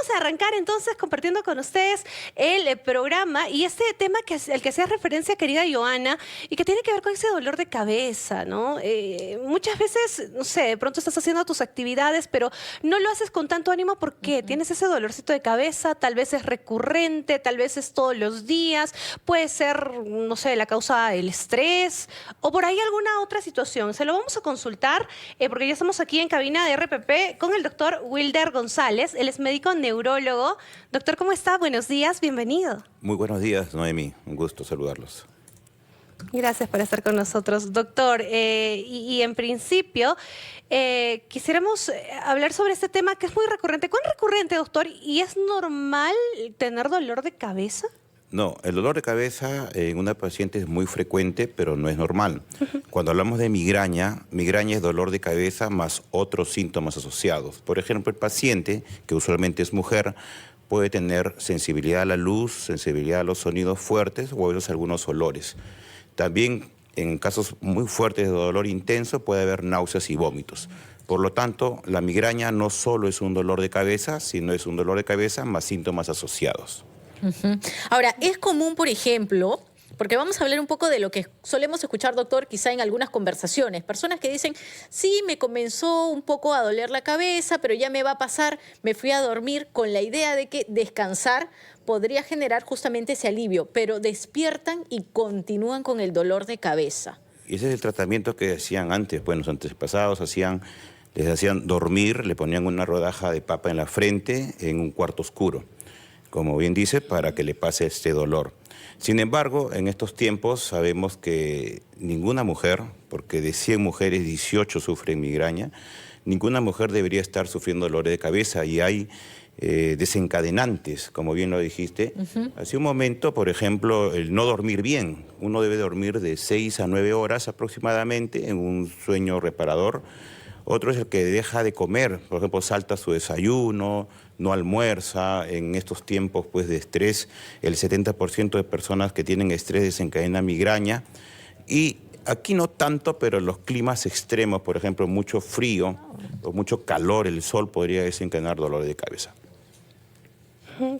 vamos a arrancar entonces compartiendo con ustedes el programa y este tema el que hacía referencia, querida Joana, y que tiene que ver con ese dolor de cabeza, ¿no? Muchas veces, no sé, de pronto estás haciendo tus actividades, pero no lo haces con tanto ánimo porque tienes ese dolorcito de cabeza, tal vez es recurrente, tal vez es todos los días, puede ser, no sé, la causa del estrés o por ahí alguna otra situación. Se lo vamos a consultar porque ya estamos aquí en cabina de RPP con el doctor Wilder González. Él es médico neurólogo. Doctor, ¿cómo está? Buenos días, bienvenido. Muy buenos días, Noemí. Un gusto saludarlos. Gracias por estar con nosotros, doctor. Y en principio, quisiéramos hablar sobre este tema que es muy recurrente. ¿Cuán recurrente, doctor? ¿Y es normal tener dolor de cabeza? No, el dolor de cabeza en una paciente es muy frecuente, pero no es normal. Cuando hablamos de migraña, migraña es dolor de cabeza más otros síntomas asociados. Por ejemplo, el paciente, que usualmente es mujer, puede tener sensibilidad a la luz, sensibilidad a los sonidos fuertes o a veces algunos olores. También en casos muy fuertes de dolor intenso puede haber náuseas y vómitos. Por lo tanto, la migraña no solo es un dolor de cabeza, sino es un dolor de cabeza más síntomas asociados. Ahora, es común, por ejemplo, porque vamos a hablar un poco de lo que solemos escuchar, doctor, quizá en algunas conversaciones. Personas que dicen, sí, me comenzó un poco a doler la cabeza, pero ya me va a pasar, me fui a dormir con la idea de que descansar podría generar justamente ese alivio, pero despiertan y continúan con el dolor de cabeza. Y ese es el tratamiento que hacían antes, bueno, los antepasados les hacían dormir, le ponían una rodaja de papa en la frente en un cuarto oscuro, como bien dice, para que le pase este dolor. Sin embargo, en estos tiempos sabemos que ninguna mujer, porque de 100 mujeres, 18 sufren migraña, ninguna mujer debería estar sufriendo dolores de cabeza y hay desencadenantes, como bien lo dijiste. Hace un momento, por ejemplo, el no dormir bien. Uno debe dormir de 6 a 9 horas aproximadamente en un sueño reparador. Otro es el que deja de comer, por ejemplo, salta su desayuno, no almuerza. En estos tiempos pues, de estrés, el 70% de personas que tienen estrés desencadena migraña. Y aquí no tanto, pero los climas extremos, por ejemplo, mucho frío o mucho calor, el sol podría desencadenar dolores de cabeza.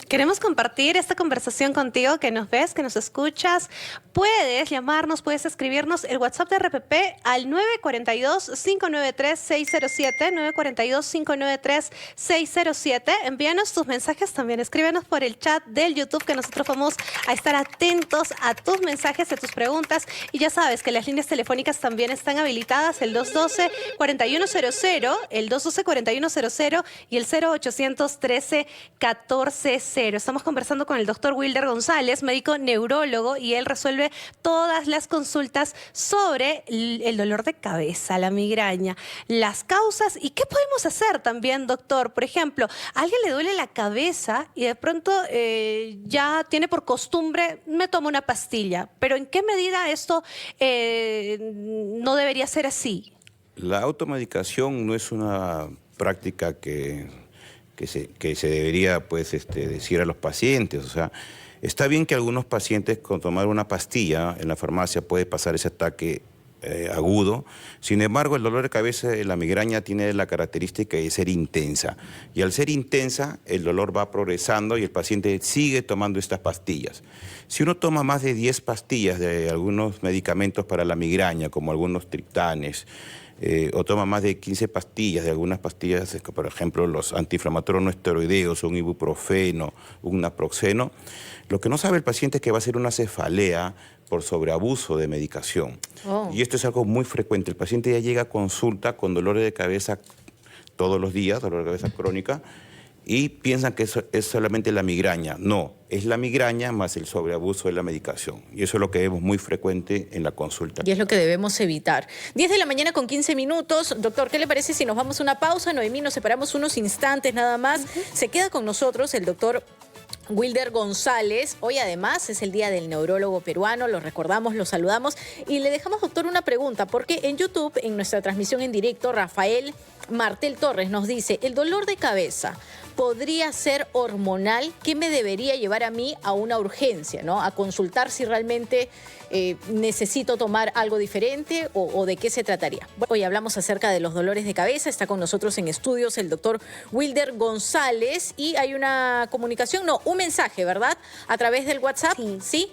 Queremos compartir esta conversación contigo, que nos ves, que nos escuchas. Puedes llamarnos, puedes escribirnos el WhatsApp de RPP al 942-593-607, 942-593-607. Envíanos tus mensajes también, escríbenos por el chat del YouTube, que nosotros vamos a estar atentos a tus mensajes, a tus preguntas. Y ya sabes que las líneas telefónicas también están habilitadas, el 212-4100, el 212-4100 y el 0813-14. Estamos conversando con el doctor Wilder González, médico neurólogo, y él resuelve todas las consultas sobre el dolor de cabeza, la migraña, las causas y qué podemos hacer también, doctor. Por ejemplo, a alguien le duele la cabeza y de pronto ya tiene por costumbre, me tomo una pastilla, pero ¿en qué medida esto no debería ser así? La automedicación no es una práctica que se debería pues, decir a los pacientes. O sea, está bien que algunos pacientes con tomar una pastilla en la farmacia puede pasar ese ataque agudo. Sin embargo, el dolor de cabeza de la migraña tiene la característica de ser intensa. Y al ser intensa, el dolor va progresando y el paciente sigue tomando estas pastillas. Si uno toma más de 10 pastillas de algunos medicamentos para la migraña, como algunos triptanes, o toma más de 15 pastillas, de algunas pastillas, por ejemplo, los antiinflamatorios no esteroideos, un ibuprofeno, un naproxeno, lo que no sabe el paciente es que va a ser una cefalea por sobreabuso de medicación. Y esto es algo muy frecuente. El paciente ya llega a consulta con dolores de cabeza todos los días, dolor de cabeza crónica, y piensan que eso es solamente la migraña. No, es la migraña más el sobreabuso de la medicación. Y eso es lo que vemos muy frecuente en la consulta. Y es lo que debemos evitar. 10 de la mañana con 15 minutos. Doctor, ¿qué le parece si nos vamos a una pausa? Noemí, nos separamos unos instantes nada más. Se queda con nosotros el doctor Wilder González. Hoy además es el Día del Neurólogo Peruano, lo recordamos, lo saludamos y le dejamos, doctor, una pregunta, porque en YouTube, en nuestra transmisión en directo, Rafael Martel Torres nos dice, ¿el dolor de cabeza podría ser hormonal, ¿qué me debería llevar a mí a una urgencia, ¿no? A consultar si realmente necesito tomar algo diferente o de qué se trataría. Hoy hablamos acerca de los dolores de cabeza. Está con nosotros en estudios el doctor Wilder González y hay una comunicación, no, un mensaje, ¿verdad? A través del WhatsApp, ¿sí?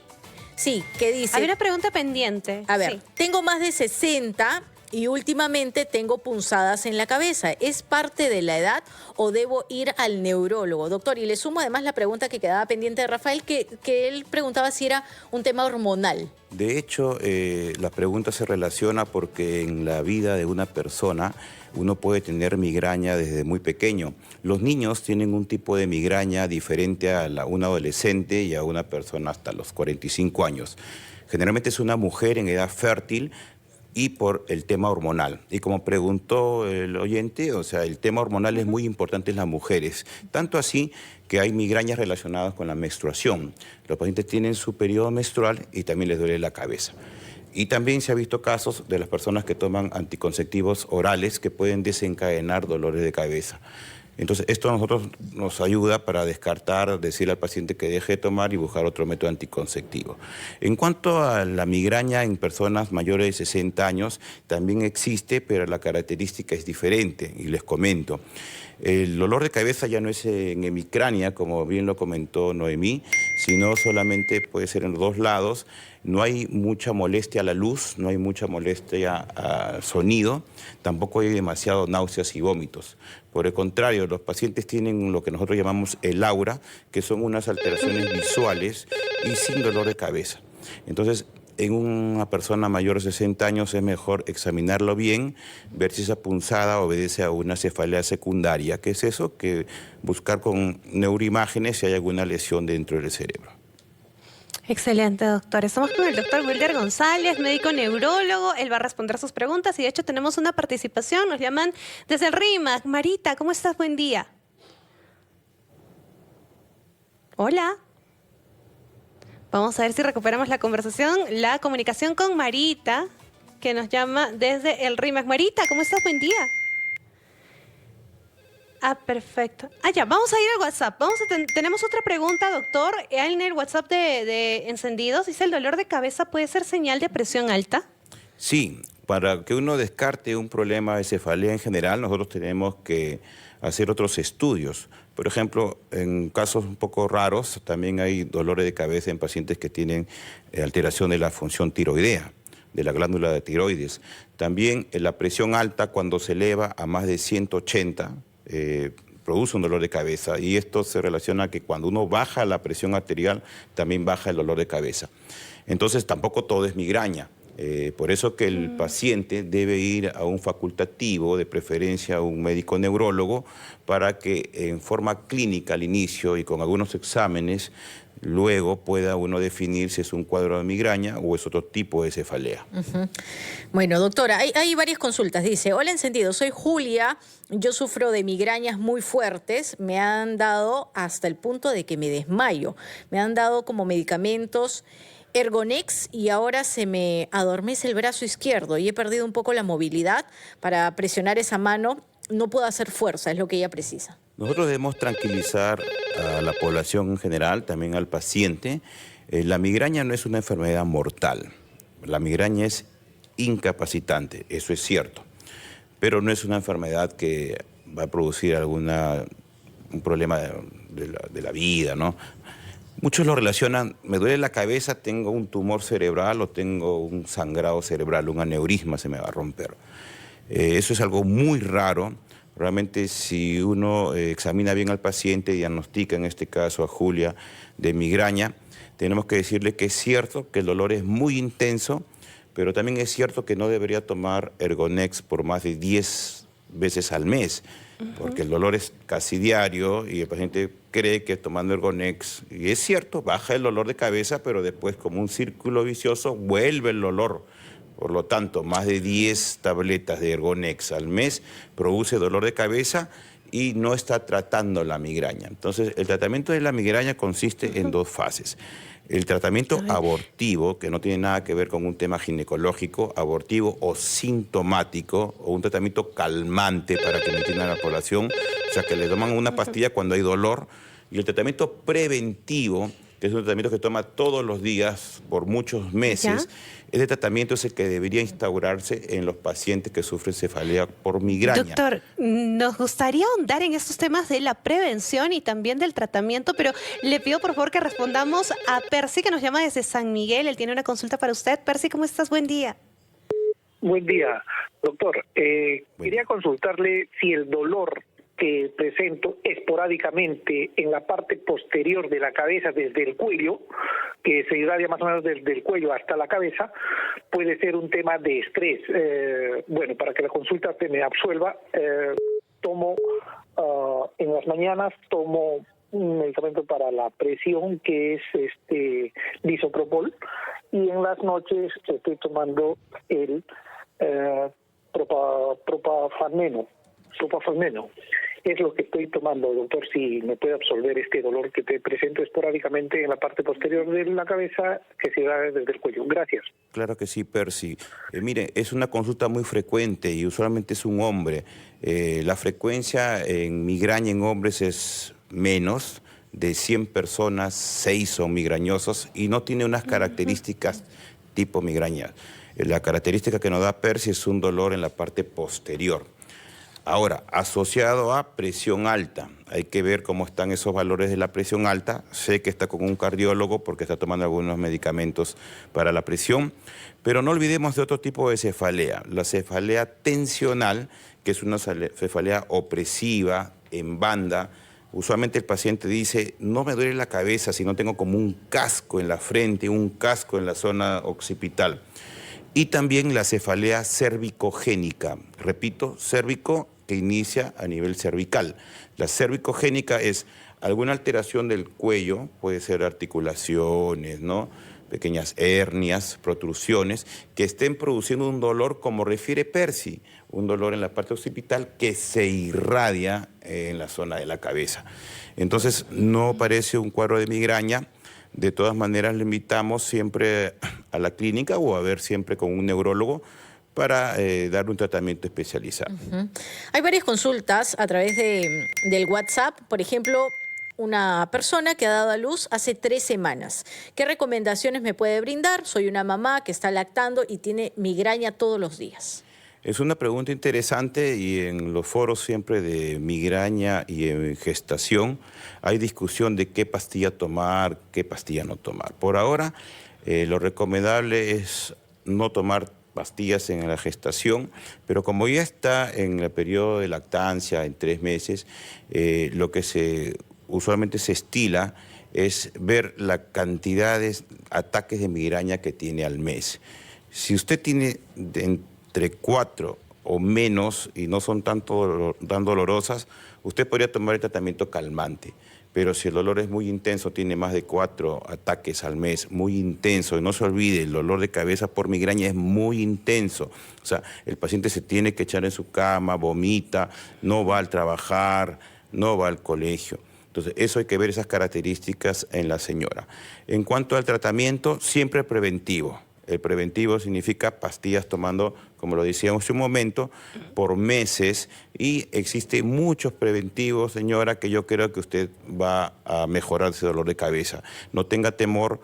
Sí, ¿qué dice? Hay una pregunta pendiente. A ver, Sí. tengo más de 60 y últimamente tengo punzadas en la cabeza. ¿Es parte de la edad o debo ir al neurólogo? Doctor, y le sumo además la pregunta que quedaba pendiente de Rafael, que él preguntaba si era un tema hormonal. De hecho, la pregunta se relaciona porque en la vida de una persona uno puede tener migraña desde muy pequeño. Los niños tienen un tipo de migraña diferente a un adolescente y a una persona hasta los 45 años. Generalmente es una mujer en edad fértil y por el tema hormonal. Y como preguntó el oyente, o sea, el tema hormonal es muy importante en las mujeres. Tanto así que hay migrañas relacionadas con la menstruación. Los pacientes tienen su periodo menstrual y también les duele la cabeza. Y también se ha visto casos de las personas que toman anticonceptivos orales que pueden desencadenar dolores de cabeza. Entonces, esto a nosotros nos ayuda para descartar, decirle al paciente que deje de tomar y buscar otro método anticonceptivo. En cuanto a la migraña en personas mayores de 60 años, también existe, pero la característica es diferente, y les comento. El dolor de cabeza ya no es en hemicrania, como bien lo comentó Noemí, sino solamente puede ser en los dos lados. No hay mucha molestia a la luz, no hay mucha molestia al sonido, tampoco hay demasiado náuseas y vómitos. Por el contrario, los pacientes tienen lo que nosotros llamamos el aura, que son unas alteraciones visuales y sin dolor de cabeza. Entonces, en una persona mayor de 60 años es mejor examinarlo bien, ver si esa punzada obedece a una cefalea secundaria. ¿Qué es eso? Que buscar con neuroimágenes si hay alguna lesión dentro del cerebro. Excelente, doctor. Estamos con el doctor Wilder González, médico neurólogo. Él va a responder sus preguntas y de hecho tenemos una participación. Nos llaman desde el RIMAC. Marita, ¿cómo estás? Buen día. Hola. Vamos a ver si recuperamos la conversación, la comunicación con Marita, que nos llama desde el RIMAC. Marita, ¿cómo estás? Buen día. Ah, perfecto. Ah, ya, vamos a ir al WhatsApp. Tenemos otra pregunta, doctor. En el WhatsApp de Encendidos dice, ¿el dolor de cabeza puede ser señal de presión alta? Sí, para que uno descarte un problema de cefalea en general, nosotros tenemos que hacer otros estudios. Por ejemplo, en casos un poco raros, también hay dolores de cabeza en pacientes que tienen alteración de la función tiroidea, de la glándula de tiroides. También la presión alta, cuando se eleva a más de 180, produce un dolor de cabeza, y esto se relaciona a que cuando uno baja la presión arterial, también baja el dolor de cabeza. Entonces, tampoco todo es migraña. Por eso que el paciente debe ir a un facultativo, de preferencia a un médico neurólogo, para que en forma clínica al inicio y con algunos exámenes, luego pueda uno definir si es un cuadro de migraña o es otro tipo de cefalea. Bueno, doctora, hay varias consultas. Dice, hola Encendido, soy Julia, yo sufro de migrañas muy fuertes, me han dado hasta el punto de que me desmayo, me han dado como medicamentos Ergonex y ahora se me adormece el brazo izquierdo y he perdido un poco la movilidad. Para presionar esa mano no puedo hacer fuerza, es lo que ella precisa. Nosotros debemos tranquilizar a la población en general, también al paciente. La migraña no es una enfermedad mortal. La migraña es incapacitante, eso es cierto. Pero no es una enfermedad que va a producir un problema de la vida, ¿no? Muchos lo relacionan, me duele la cabeza, tengo un tumor cerebral o tengo un sangrado cerebral, un aneurisma se me va a romper. Eso es algo muy raro. Realmente si uno examina bien al paciente, diagnostica en este caso a Julia de migraña, tenemos que decirle que es cierto que el dolor es muy intenso, pero también es cierto que no debería tomar Ergonex por más de 10 veces al mes, porque el dolor es casi diario y el paciente cree que tomando Ergonex, y es cierto, baja el dolor de cabeza, pero después como un círculo vicioso vuelve el dolor. Por lo tanto, más de 10 tabletas de Ergonex al mes produce dolor de cabeza y no está tratando la migraña. Entonces, el tratamiento de la migraña consiste en dos fases. El tratamiento abortivo, que no tiene nada que ver con un tema ginecológico, abortivo o sintomático, o un tratamiento calmante para que me entienda la población, o sea, que le toman una pastilla cuando hay dolor, y el tratamiento preventivo, que es un tratamiento que toma todos los días por muchos meses. Ese tratamiento es el que debería instaurarse en los pacientes que sufren cefalea por migraña. Doctor, nos gustaría ahondar en estos temas de la prevención y también del tratamiento, pero le pido por favor que respondamos a Percy, que nos llama desde San Miguel. Él tiene una consulta para usted. Percy, ¿cómo estás? Buen día. Buen día, doctor. Quería consultarle si el dolor que presento esporádicamente en la parte posterior de la cabeza, desde el cuello, que se irradia más o menos desde el cuello hasta la cabeza, puede ser un tema de estrés. Bueno, para que la consulta me absuelva, tomo en las mañanas tomo un medicamento para la presión que es lisopropol, y en las noches estoy tomando el propafalmeno. Es lo que estoy tomando, doctor, si me puede absolver este dolor que te presento esporádicamente en la parte posterior de la cabeza, que se da desde el cuello. Gracias. Claro que sí, Percy. Mire, es una consulta muy frecuente y usualmente es un hombre. La frecuencia en migraña en hombres es menos. De 100 personas, 6 son migrañosos y no tiene unas características tipo migraña. La característica que nos da Percy es un dolor en la parte posterior. Ahora, asociado a presión alta, hay que ver cómo están esos valores de la presión alta. Sé que está con un cardiólogo porque está tomando algunos medicamentos para la presión, pero no olvidemos de otro tipo de cefalea, la cefalea tensional, que es una cefalea opresiva, en banda. Usualmente el paciente dice, no me duele la cabeza, sino tengo como un casco en la frente, un casco en la zona occipital. Y también la cefalea cervicogénica, repito, cérvico que inicia a nivel cervical. La cervicogénica es alguna alteración del cuello, puede ser articulaciones, ¿no? Pequeñas hernias, protrusiones, que estén produciendo un dolor, como refiere Percy, un dolor en la parte occipital que se irradia en la zona de la cabeza. Entonces, no parece un cuadro de migraña. De todas maneras, le invitamos siempre a la clínica o a ver siempre con un neurólogo para dar un tratamiento especializado. Hay varias consultas a través del WhatsApp. Por ejemplo, una persona que ha dado a luz hace 3 semanas. ¿Qué recomendaciones me puede brindar? Soy una mamá que está lactando y tiene migraña todos los días. Es una pregunta interesante y en los foros siempre de migraña y en gestación hay discusión de qué pastilla tomar, qué pastilla no tomar. Por ahora, lo recomendable es no tomar pastillas en la gestación, pero como ya está en el periodo de lactancia, en 3 meses, lo que usualmente se estila es ver la cantidad de ataques de migraña que tiene al mes. Si usted tiene entre 4 o menos y no son tan dolorosas, usted podría tomar el tratamiento calmante. Pero si el dolor es muy intenso, tiene más de 4 ataques al mes, muy intenso, y no se olvide, el dolor de cabeza por migraña es muy intenso. O sea, el paciente se tiene que echar en su cama, vomita, no va al trabajar, no va al colegio. Entonces, eso hay que ver esas características en la señora. En cuanto al tratamiento, siempre preventivo. El preventivo significa pastillas tomando, como lo decíamos hace un momento, por meses. Y existen muchos preventivos, señora, que yo creo que usted va a mejorar ese dolor de cabeza. No tenga temor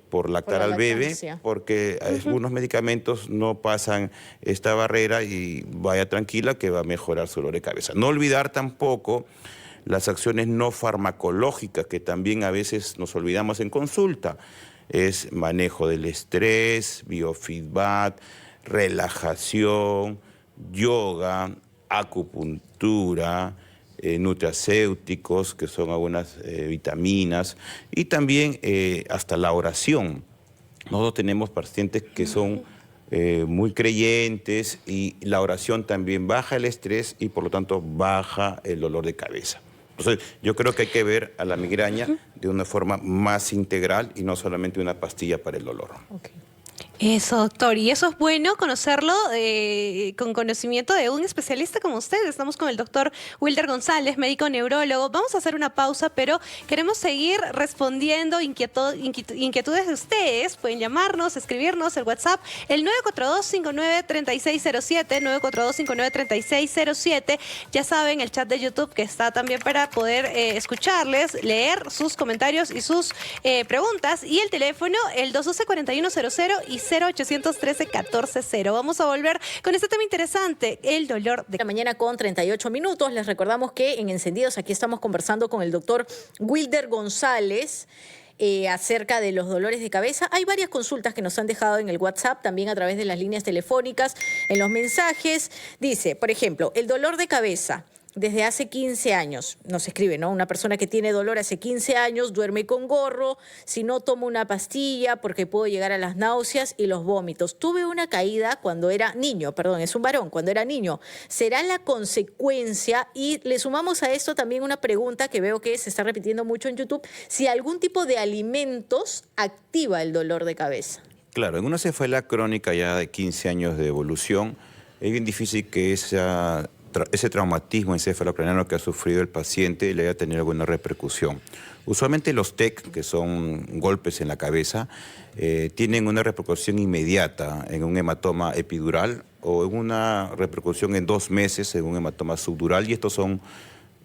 por lactar al bebé, porque algunos medicamentos no pasan esta barrera y vaya tranquila que va a mejorar su dolor de cabeza. No olvidar tampoco las acciones no farmacológicas, que también a veces nos olvidamos en consulta. Es manejo del estrés, biofeedback, relajación, yoga, acupuntura, nutracéuticos, que son algunas vitaminas, y también hasta la oración. Nosotros tenemos pacientes que son muy creyentes y la oración también baja el estrés y por lo tanto baja el dolor de cabeza. Entonces, yo creo que hay que ver a la migraña de una forma más integral y no solamente una pastilla para el dolor. Okay. Eso, doctor, y eso es bueno conocerlo con conocimiento de un especialista como usted. Estamos con el doctor Wilder González, médico neurólogo. Vamos a hacer una pausa, pero queremos seguir respondiendo inquietudes de ustedes. Pueden llamarnos, escribirnos el WhatsApp, el 942-593607, 942-593607. Ya saben, el chat de YouTube que está también para poder escucharles, leer sus comentarios y sus preguntas. Y el teléfono, el 212-4100 y 0813-1400. Vamos a volver con este tema interesante, el dolor de La mañana con 38 minutos. Les recordamos que en Encendidos aquí estamos conversando con el doctor Wilder González acerca de los dolores de cabeza. Hay varias consultas que nos han dejado en el WhatsApp, también a través de las líneas telefónicas, en los mensajes. Dice, por ejemplo, el dolor de cabeza. Desde hace 15 años, nos escribe, ¿no? Una persona que tiene dolor hace 15 años, duerme con gorro, si no tomo una pastilla porque puedo llegar a las náuseas y los vómitos. Tuve una caída cuando era niño, perdón, es un varón, cuando era niño. ¿Será la consecuencia? Y le sumamos a esto también una pregunta que veo que se está repitiendo mucho en YouTube, si algún tipo de alimentos activa el dolor de cabeza. Claro, en una cefalea crónica ya de 15 años de evolución, es bien difícil que ese traumatismo encefalocraniano que ha sufrido el paciente le haya tenido alguna repercusión. Usualmente los TEC, que son golpes en la cabeza, tienen una repercusión inmediata en un hematoma epidural o en una repercusión en 2 meses en un hematoma subdural, y estos son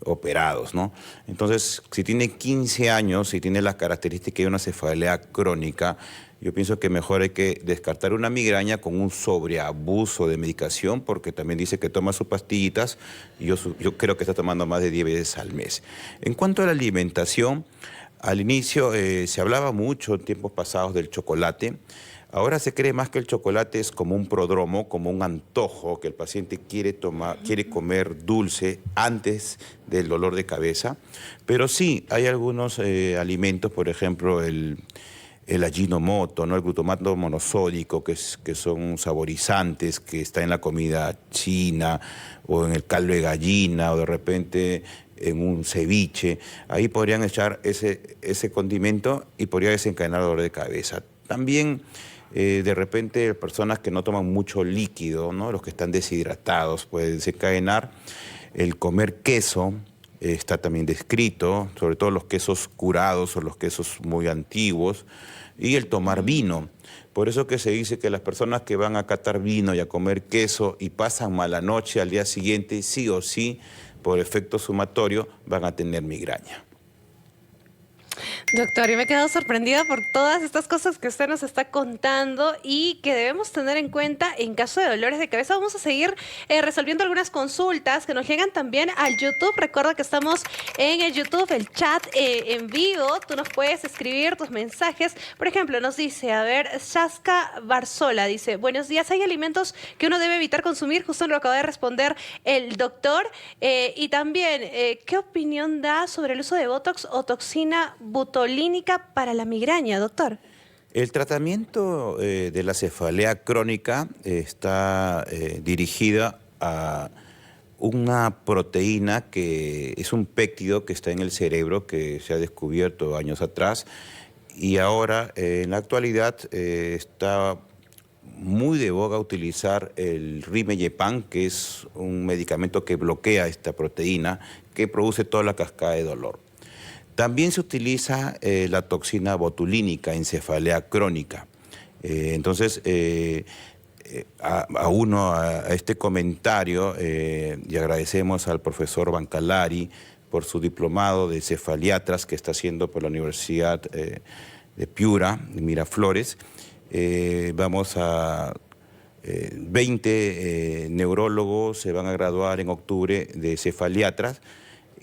operados, ¿no? Entonces, si tiene 15 años y tiene las características de una cefalea crónica, yo pienso que mejor hay que descartar una migraña con un sobreabuso de medicación, porque también dice que toma sus pastillitas y yo creo que está tomando más de 10 veces al mes. En cuanto a la alimentación, al inicio se hablaba mucho en tiempos pasados del chocolate. Ahora se cree más que el chocolate es como un prodromo, como un antojo, que el paciente quiere comer dulce antes del dolor de cabeza. Pero sí, hay algunos alimentos, por ejemplo, el Ajinomoto, ¿no? El glutamato monosódico, que son saborizantes, que está en la comida china o en el caldo de gallina o de repente en un ceviche. Ahí podrían echar ese condimento y podría desencadenar dolor de cabeza. También de repente personas que no toman mucho líquido, ¿no? Los que están deshidratados, pueden desencadenar. El comer queso está también descrito, sobre todo los quesos curados o los quesos muy antiguos, y el tomar vino. Por eso que se dice que las personas que van a catar vino y a comer queso y pasan mala noche al día siguiente, sí o sí, por efecto sumatorio, van a tener migraña. Doctor, yo me he quedado sorprendida por todas estas cosas que usted nos está contando y que debemos tener en cuenta en caso de dolores de cabeza. Vamos a seguir resolviendo algunas consultas que nos llegan también al YouTube. Recuerda que estamos en el YouTube, el chat en vivo. Tú nos puedes escribir tus mensajes. Por ejemplo, nos dice, a ver, Shaska Barzola dice, buenos días, ¿hay alimentos que uno debe evitar consumir? Justo lo acaba de responder el doctor. Y también, ¿qué opinión da sobre el uso de Botox o toxina botulínica para la migraña, doctor? El tratamiento de la cefalea crónica está dirigida a una proteína que es un péptido que está en el cerebro, que se ha descubierto años atrás, y ahora en la actualidad está muy de boga utilizar el Rimejepan, que es un medicamento que bloquea esta proteína que produce toda la cascada de dolor. También se utiliza la toxina botulínica en cefalea crónica. Entonces, a este comentario, y agradecemos al profesor Bancalari por su diplomado de cefaliatras que está haciendo por la Universidad de Piura, de Miraflores. Vamos a 20 neurólogos se van a graduar en octubre de cefaliatras.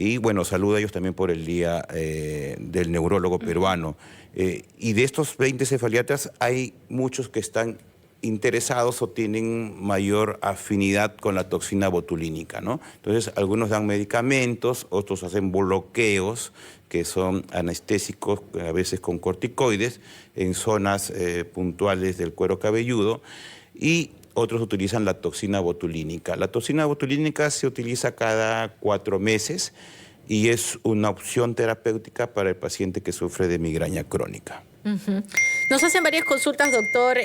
Y bueno, saludo a ellos también por el Día del Neurólogo Peruano. Y de estos 20 cefaliatras hay muchos que están interesados o tienen mayor afinidad con la toxina botulínica, ¿no? Entonces, algunos dan medicamentos, otros hacen bloqueos, que son anestésicos, a veces con corticoides, en zonas puntuales del cuero cabelludo, y otros utilizan la toxina botulínica. La toxina botulínica se utiliza cada 4 meses y es una opción terapéutica para el paciente que sufre de migraña crónica. Ujú. Nos hacen varias consultas, doctor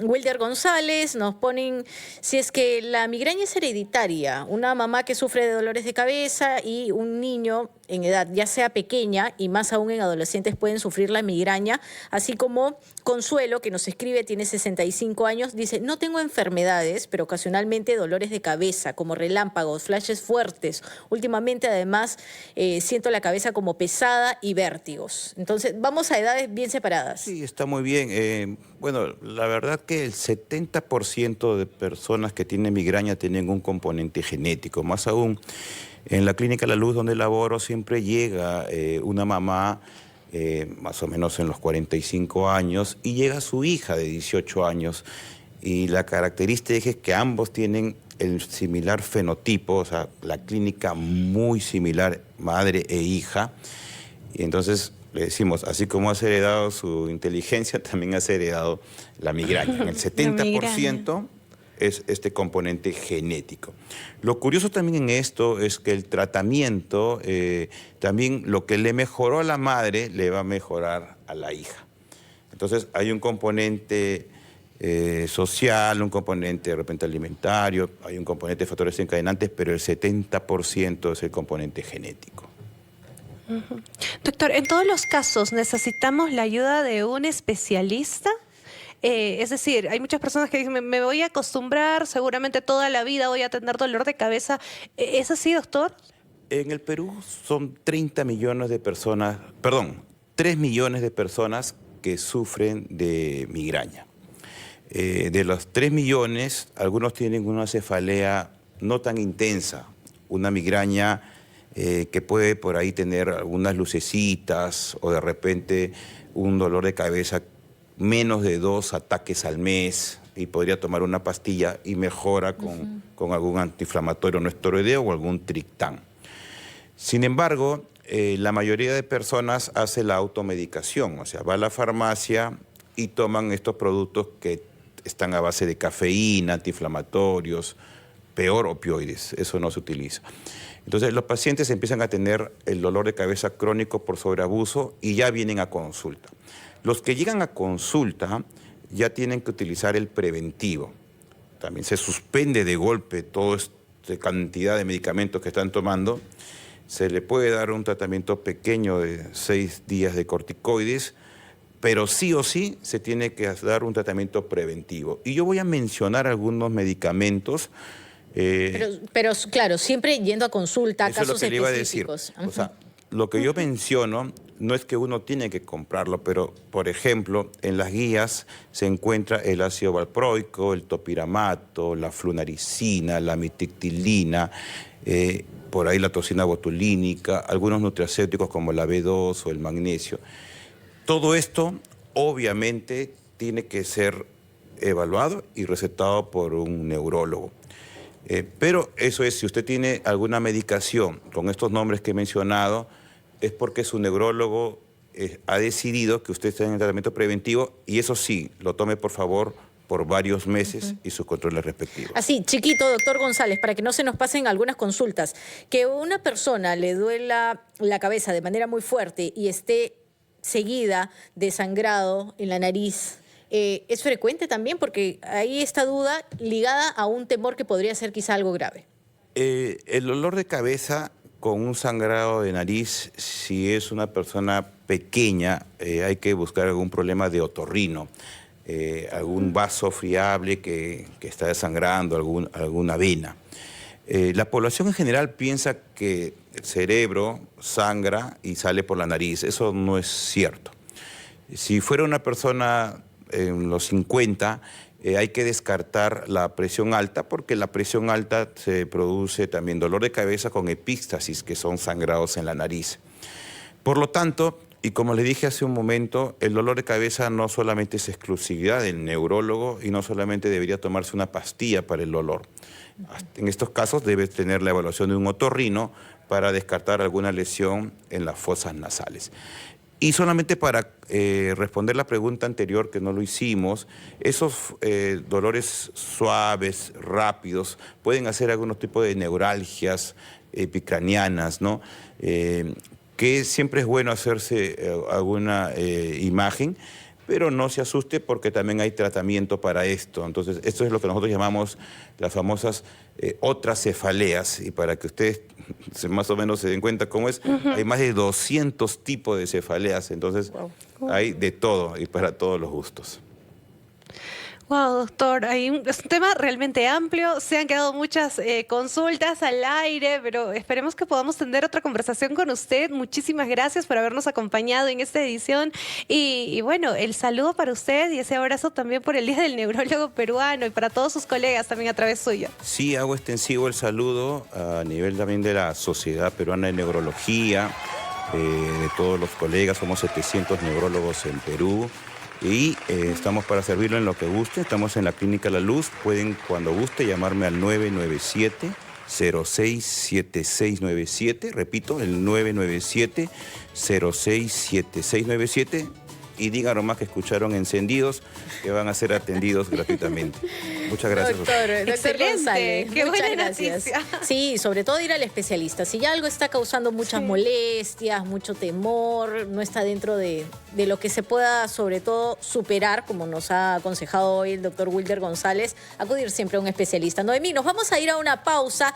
Wilder González. Nos ponen si es que la migraña es hereditaria. Una mamá que sufre de dolores de cabeza y un niño en edad, ya sea pequeña y más aún en adolescentes, pueden sufrir la migraña. Así como Consuelo, que nos escribe, tiene 65 años, dice: no tengo enfermedades, pero ocasionalmente dolores de cabeza, como relámpagos, flashes fuertes. Últimamente, además, siento la cabeza como pesada y vértigos. Entonces, vamos a edades bien separadas. Sí, está muy bien. Bueno, la verdad que el 70% de personas que tienen migraña tienen un componente genético. Más aún, en la Clínica La Luz, donde laboro, siempre llega una mamá, más o menos en los 45 años, y llega su hija de 18 años. Y la característica es que ambos tienen el similar fenotipo, o sea, la clínica muy similar, madre e hija. Y entonces le decimos, así como has heredado su inteligencia, también has heredado la migraña. En el 70% es este componente genético. Lo curioso también en esto es que el tratamiento, también lo que le mejoró a la madre, le va a mejorar a la hija. Entonces hay un componente social, un componente de repente alimentario, hay un componente de factores encadenantes, pero el 70% es el componente genético. Doctor, en todos los casos necesitamos la ayuda de un especialista. Es decir, hay muchas personas que dicen, me voy a acostumbrar, seguramente toda la vida voy a tener dolor de cabeza. ¿Es así, doctor? En el Perú son 30 millones de personas, perdón, 3 millones de personas que sufren de migraña. De los 3 millones, algunos tienen una cefalea no tan intensa, una migraña que puede por ahí tener algunas lucecitas o de repente un dolor de cabeza menos de 2 ataques al mes y podría tomar una pastilla y mejora con algún antiinflamatorio no esteroideo o algún triptán. Sin embargo, la mayoría de personas hace la automedicación, o sea, va a la farmacia y toman estos productos que están a base de cafeína, antiinflamatorios, peor opioides, eso no se utiliza. Entonces los pacientes empiezan a tener el dolor de cabeza crónico por sobreabuso y ya vienen a consulta. Los que llegan a consulta ya tienen que utilizar el preventivo. También se suspende de golpe toda esta cantidad de medicamentos que están tomando. Se le puede dar un tratamiento pequeño de 6 días de corticoides, pero sí o sí se tiene que dar un tratamiento preventivo. Y yo voy a mencionar algunos medicamentos. Pero claro, siempre yendo a consulta, eso casos es lo que le iba a decir. específicos. O sea, lo que yo menciono no es que uno tiene que comprarlo, pero, por ejemplo, en las guías se encuentra el ácido valproico, el topiramato, la flunaricina, la mitictilina, por ahí la toxina botulínica, algunos nutracéuticos como la B2 o el magnesio. Todo esto, obviamente, tiene que ser evaluado y recetado por un neurólogo. Pero eso es, si usted tiene alguna medicación con estos nombres que he mencionado, es porque su neurólogo ha decidido que usted está en el tratamiento preventivo y eso sí, lo tome por favor por varios meses y sus controles respectivos. Así, chiquito, doctor González, para que no se nos pasen algunas consultas, que una persona le duela la cabeza de manera muy fuerte y esté seguida de sangrado en la nariz, ¿es frecuente también? Porque hay esta duda ligada a un temor que podría ser quizá algo grave. El dolor de cabeza con un sangrado de nariz, si es una persona pequeña, hay que buscar algún problema de otorrino, algún vaso friable que está desangrando, alguna vena. La población en general piensa que el cerebro sangra y sale por la nariz. Eso no es cierto. Si fuera una persona en los 50, hay que descartar la presión alta porque la presión alta se produce también dolor de cabeza con epístasis, que son sangrados en la nariz. Por lo tanto, y como le dije hace un momento, el dolor de cabeza no solamente es exclusividad del neurólogo y no solamente debería tomarse una pastilla para el dolor. En estos casos debe tener la evaluación de un otorrino para descartar alguna lesión en las fosas nasales. Y solamente para responder la pregunta anterior, que no lo hicimos, esos dolores suaves, rápidos, pueden hacer algunos tipos de neuralgias epicranianas, ¿no? Que siempre es bueno hacerse alguna imagen pero no se asuste porque también hay tratamiento para esto. Entonces, esto es lo que nosotros llamamos las famosas otras cefaleas, y para que ustedes más o menos se den cuenta cómo es, hay más de 200 tipos de cefaleas, entonces hay de todo y para todos los gustos. Wow, doctor, es un tema realmente amplio. Se han quedado muchas consultas al aire, pero esperemos que podamos tener otra conversación con usted. Muchísimas gracias por habernos acompañado en esta edición. Y bueno, el saludo para usted y ese abrazo también por el Día del Neurólogo Peruano y para todos sus colegas también a través suyo. Sí, hago extensivo el saludo a nivel también de la Sociedad Peruana de Neurología, de todos los colegas. Somos 700 neurólogos en Perú. Y estamos para servirlo en lo que guste. Estamos en la Clínica La Luz. Pueden, cuando guste, llamarme al 997-067697. Repito, el 997-067697. Y digan nomás que escucharon Encendidos, que van a ser atendidos gratuitamente. Muchas gracias. Doctor González, qué muchas buena gracias. noticia. Sí, sobre todo ir al especialista. Si ya algo está causando muchas molestias, mucho temor, no está dentro de lo que se pueda, sobre todo, superar, como nos ha aconsejado hoy el doctor Wilder González, acudir siempre a un especialista. Noemí, nos vamos a ir a una pausa.